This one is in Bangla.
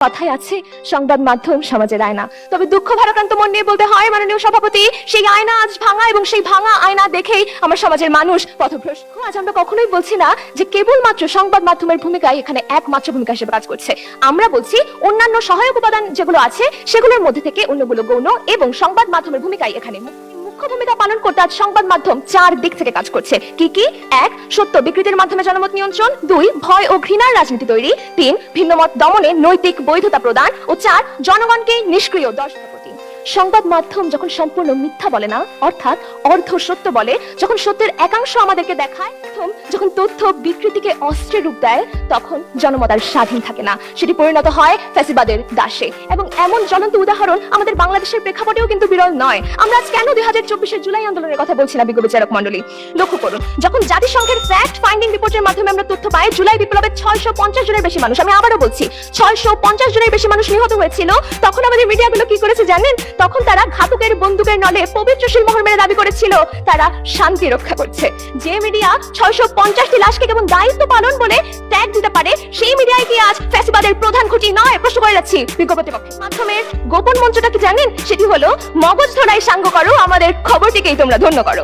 কথায় আছে সংবাদ মাধ্যম সমাজের আয়না। তবে দুঃখ ভারাক্রান্ত মন নিয়ে বলতে হয় মাননীয় সভাপতি, সেই আয়না আজ ভাঙা এবং সেই ভাঙা আয়না দেখেই আমার সমাজের মানুষ পথভ্রষ্ট। আজ আমরা কখনোই বলছি না যে কেবলমাত্র সংবাদ মাধ্যমের ভূমিকায় এখানে একমাত্র ভূমিকা হিসেবে কাজ করছে। আমরা বলছি অন্যান্য সহায়ক উপাদান যেগুলো আছে সেগুলোর মধ্যে থেকে অন্যগুলো গৌণ এবং সংবাদ মাধ্যমের ভূমিকায় এখানে মুখ্য ভূমিকা পালন করতে আজ সংবাদ মাধ্যম 4 দিক থেকে কাজ করছে। কি কি? 1. সত্য বিকৃতির মাধ্যমে জনমত নিয়ন্ত্রণ, 2. ভয় ও ঘৃণার রাজনীতি তৈরি, 3. ভিন্নমত দমনে নৈতিক বৈধতা প্রদান ও 4. জনগণকে নিষ্ক্রিয় দর্শক। সংবাদ মাধ্যম যখন সম্পূর্ণ মিথ্যা বলে না, অর্থাৎ অর্ধ সত্য বলে, যখন সত্যের একাংশ আমাদেরকে দেখায়, যখন তথ্য বিকৃতিকে অস্ত্রের রূপ দেয়, তখন জনমত আর স্বাধীন থাকে না, সেটি পরিণত হয় ফ্যাসিবাদের দাসে। এবং এমন জ্বলন্ত উদাহরণ আমাদের বাংলাদেশের প্রেক্ষাপটেও কিন্তু বিরল নয়। আমরা আজ কেন 2024 জুলাই আন্দোলনের কথা বলছি না বিজ্ঞ বিচারক মণ্ডলী? লক্ষ্য করুন, যখন জাতিসংঘের ফ্যাক্ট ফাইন্ডিং রিপোর্টের মাধ্যমে আমরা তথ্য পাই জুলাই বিপ্লবে 650 জনের বেশি মানুষ, আমি আবারও বলছি 650 জনের বেশি মানুষ নিহত হয়েছিল, তখন আমাদের মিডিয়াগুলো কি করেছে জানেন? তখন তারা ঘাতকের বন্দুকের নলে পবিত্র শিলমোহর মেরে দাবি করেছিল তারা শান্তি রক্ষা করছে। যে মিডিয়া 650টি লাশকে কেবল দায়িত্ব পালন বলে ট্যাগ দিতে পারে, সেই মিডিয়ায় কি আজ ফ্যাসিবাদের প্রধান খুঁটি নয়? প্রশ্ন করে যাচ্ছি বিজ্ঞ প্রতিপক্ষের মাধ্যমের গোপন মঞ্চটা কি জানেন? সেটি হলো মগজ ধরাই সাঙ্গ করো, আমাদের খবরটিকেই তোমরা ধন্য করো।